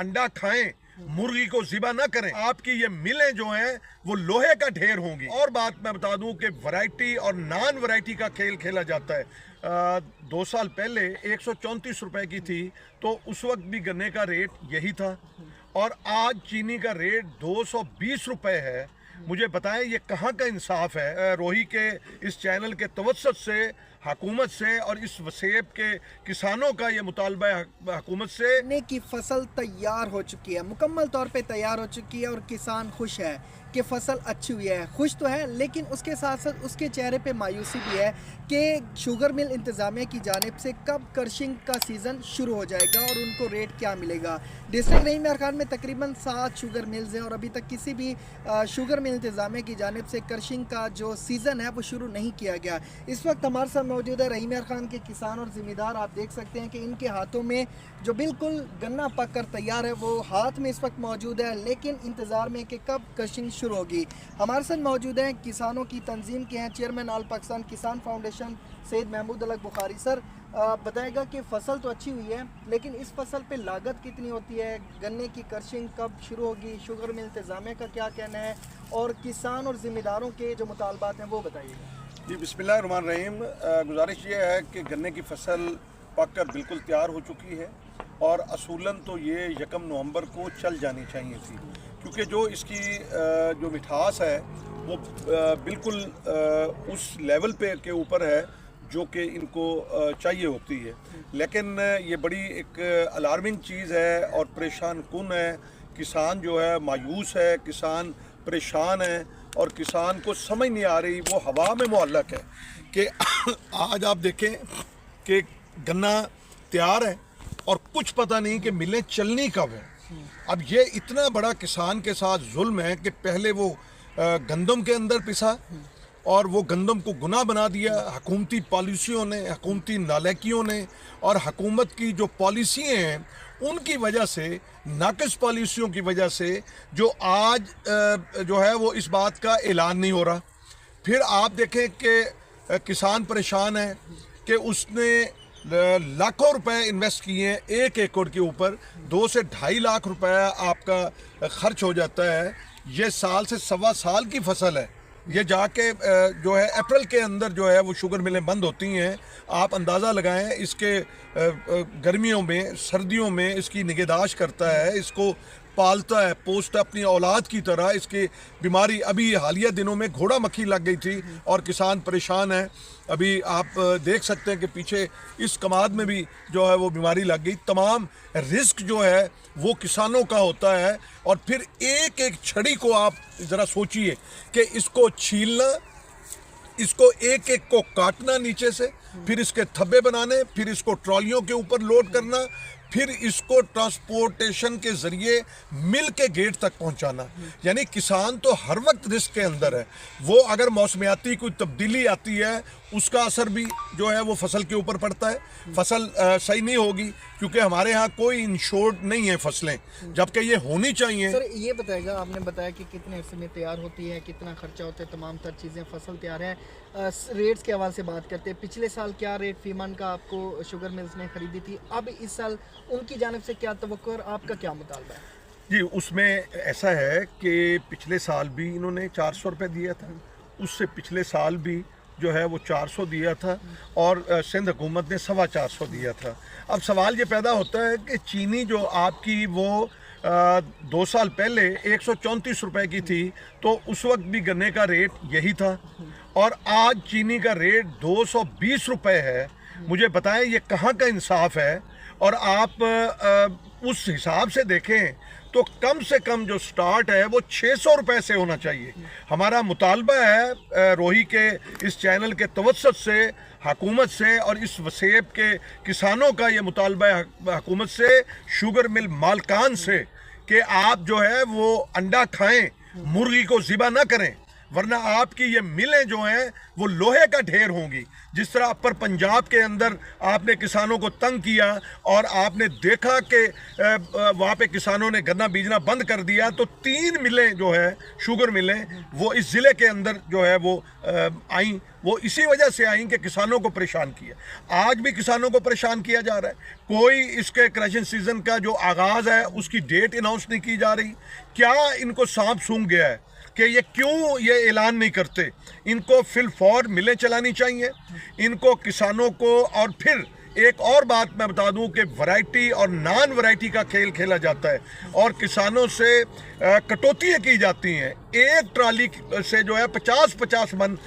अंडा खाएं, मुर्गी को ज़िबा ना करें। आपकी ये मिलें जो हैं वो लोहे का ढेर होंगी। और बात मैं बता दूं कि वैरायटी और नॉन वैरायटी का खेल खेला जाता है। 2 साल पहले 134 रुपए की थी, तो उस वक्त भी गन्ने का रेट यही था, और आज चीनी का रेट 220 रुपए है। मुझे बताएं ये कहाँ का इंसाफ है। रोही के इस चैनल के तवज्जुह से, हुकूमत से और इस वसेब के किसानों का ये मुतालबा है हुकूमत से। गन्ने की फसल तैयार हो चुकी है, मुकम्मल तौर पे तैयार हो चुकी है, और किसान खुश है कि फसल अच्छी हुई है। खुश तो है, लेकिन उसके साथ साथ उसके चेहरे पे मायूसी भी है कि शुगर मिल इंतज़ामिया की जानिब से कब क्रशिंग का सीज़न शुरू हो जाएगा और उनको रेट क्या मिलेगा। डिस्ट्रिक्ट रहीम यार खान में तकरीबन 7 शुगर मिल्स हैं, और अभी तक किसी भी शुगर मिल इंतज़ामिया की जानिब से क्रशिंग का जो सीज़न है वो शुरू नहीं किया गया। इस वक्त हमारे साथ मौजूद है रहीम यार खान के किसान और ज़िम्मेदार। आप देख सकते हैं कि इनके हाथों में जो बिल्कुल गन्ना पक कर तैयार है वो हाथ में इस वक्त मौजूद है, लेकिन इंतज़ार में कि कब क्रशिंग शुरू होगी। हमारे साथ मौजूद हैं किसानों की तंजीम के हैं चेयरमैन ऑल पाकिस्तान किसान फाउंडेशन सैयद महमूद अलग बुखारी। सर, बताएगा कि फसल तो अच्छी हुई है, लेकिन इस फसल पे लागत कितनी होती है, गन्ने की क्रशिंग कब शुरू होगी, शुगर मिल इंतज़ामिया का क्या कहना है, और किसान और ज़िम्मेदारों के जो मुतालबात हैं वो बताइएगा। जी बिस्मिल्लाहिर्रहमानिर्रहीम। गुजारिश ये है कि गन्ने की फसल पक कर बिल्कुल तैयार हो चुकी है, और असूलन तो ये 1 नवंबर को चल जानी चाहिए थी, क्योंकि जो इसकी जो मिठास है वो बिल्कुल उस लेवल पे के ऊपर है जो कि इनको चाहिए होती है। लेकिन ये बड़ी एक अलार्मिंग चीज़ है और परेशान कुन है। किसान जो है मायूस है, किसान परेशान है, और किसान को समझ नहीं आ रही, वो हवा में मुअल्लक है कि आज आप देखें कि गन्ना तैयार है और कुछ पता नहीं कि मिलें चलनी कब है। अब ये इतना बड़ा किसान के साथ जुल्म है कि पहले वो गंदम के अंदर पिसा और वो गंदम को गुनाह बना दिया हुकूमती पॉलिसियों ने, हुकूमती नालायकियों ने, और हुकूमत की जो पॉलिसियाँ हैं उनकी वजह से, नाकिस पॉलिसियों की वजह से जो आज जो है वो इस बात का ऐलान नहीं हो रहा। फिर आप देखें कि किसान परेशान है कि उसने लाखों रुपए इन्वेस्ट किए हैं 1 एकड़ के ऊपर, 2 से 2.5 लाख रुपया आपका खर्च हो जाता है। ये साल से सवा साल की फसल है। ये जाके जो है अप्रैल के अंदर जो है वो शुगर मिलें बंद होती हैं। आप अंदाज़ा लगाएं, इसके गर्मियों में, सर्दियों में इसकी निगहदाश्त करता है, इसको पालता है, पोस्ट अपनी औलाद की तरह। इसकी बीमारी अभी हालिया दिनों में घोड़ा मक्खी लग गई थी और किसान परेशान है। अभी आप देख सकते हैं कि पीछे इस कमाद में भी जो है वो बीमारी लग गई। तमाम रिस्क जो है वो किसानों का होता है, और फिर एक एक छड़ी को आप ज़रा सोचिए कि इसको छीलना, इसको एक एक को काटना नीचे से, फिर इसके थब्बे बनाने, फिर इसको ट्रॉलियों के ऊपर लोड करना, फिर इसको ट्रांसपोर्टेशन के ज़रिए मिल के गेट तक पहुंचाना। यानी किसान तो हर वक्त रिस्क के अंदर है। वो अगर मौसमियाती कोई तब्दीली आती है उसका असर भी जो है वो फसल के ऊपर पड़ता है। फसल सही नहीं होगी, क्योंकि हमारे यहाँ कोई इंश्योर्ड नहीं है फसलें, जबकि ये होनी चाहिए। सर, ये बताएगा, आपने बताया कि कितने अरसे में तैयार होती है, कितना खर्चा होता है, तमाम तर चीज़ें, फसल तैयार है। रेट्स के हवाले से बात करते हैं। पिछले साल क्या रेट फी मन का आपको शुगर मिल्स ने खरीदी थी, अब इस साल उनकी जानिब से क्या तवक्को और आपका क्या मुतालबा है? जी, उसमें ऐसा है कि पिछले साल भी इन्होंने 400 रुपये दिया था, उससे पिछले साल भी जो है वो 400 दिया था, और सिंध हुकूमत ने 425 दिया था। अब सवाल ये पैदा होता है कि चीनी जो आपकी वो 2 साल पहले 134 रुपये की थी, तो उस वक्त भी गन्ने का रेट यही था, और आज चीनी का रेट 220 रुपये है। मुझे बताएं ये कहाँ का इंसाफ है। और आप उस हिसाब से देखें तो कम से कम जो स्टार्ट है वो 600 रुपये से होना चाहिए। हमारा मुतालबा है रोही के इस चैनल के तवज्जुह से, हुकूमत से और इस वसेब के किसानों का ये मुतालबा है हुकूमत से, शुगर मिल मालकान से, कि आप जो है वो अंडा खाएं, मुर्गी को ज़िबा ना करें। वरना आपकी ये मिलें जो हैं वो लोहे का ढेर होंगी। जिस तरह अपर पंजाब के अंदर आपने किसानों को तंग किया और आपने देखा कि वहाँ पे किसानों ने गन्ना बीजना बंद कर दिया, तो 3 मिलें जो है शुगर मिलें वो इस ज़िले के अंदर जो है वो आई, वो इसी वजह से आई कि किसानों को परेशान किया। आज भी किसानों को परेशान किया जा रहा है। कोई इसके क्रशिंग सीजन का जो आगाज़ है उसकी डेट अनाउंस नहीं की जा रही। क्या इनको सांप सूंघ गया है कि ये क्यों ये ऐलान नहीं करते? इनको फिल फौर मिलें चलानी चाहिए इनको, किसानों को। और फिर एक और बात मैं बता दूं कि वैरायटी और नॉन वैरायटी का खेल खेला जाता है और किसानों से कटौतियाँ की जाती हैं। एक ट्राली से जो है 50-50 मन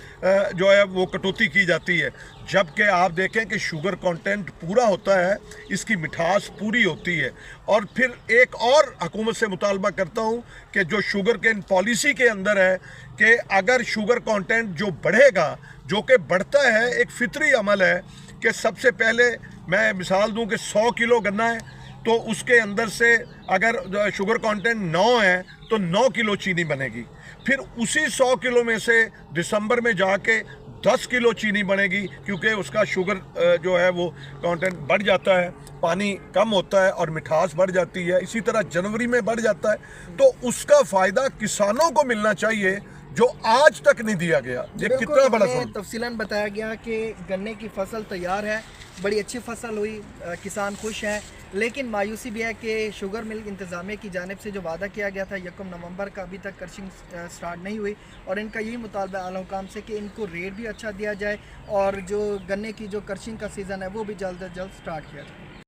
जो है वो कटौती की जाती है, जबकि आप देखें कि शुगर कंटेंट पूरा होता है, इसकी मिठास पूरी होती है। और फिर एक और हुकूमत से मुतालबा करता हूँ कि जो शुगर केन पॉलिसी के अंदर है कि अगर शुगर कंटेंट जो बढ़ेगा, जो कि बढ़ता है, एक फितरी अमल है कि सबसे पहले मैं मिसाल दूं कि 100 किलो गन्ना है तो उसके अंदर से अगर शुगर कंटेंट 9 है तो 9 किलो चीनी बनेगी। फिर उसी 100 किलो में से दिसंबर में जाके 10 किलो चीनी बनेगी, क्योंकि उसका शुगर जो है वो कंटेंट बढ़ जाता है, पानी कम होता है और मिठास बढ़ जाती है। इसी तरह जनवरी में बढ़ जाता है, तो उसका फ़ायदा किसानों को मिलना चाहिए जो आज तक नहीं दिया गया। ये कितना बड़ा तफसीलन बताया गया कि गन्ने की फसल तैयार है, बड़ी अच्छी फसल हुई, किसान खुश हैं, लेकिन मायूसी भी है कि शुगर मिल इंतज़ामिया की जानिब से जो वादा किया गया था 1 नवंबर का, अभी तक क्रशिंग स्टार्ट नहीं हुई और इनका यही मुतालबा आला हुकाम से कि इनको रेट भी अच्छा दिया जाए और जो गन्ने की जो क्रशिंग का सीज़न है वो भी जल्द अज जल्द स्टार्ट किया जाए।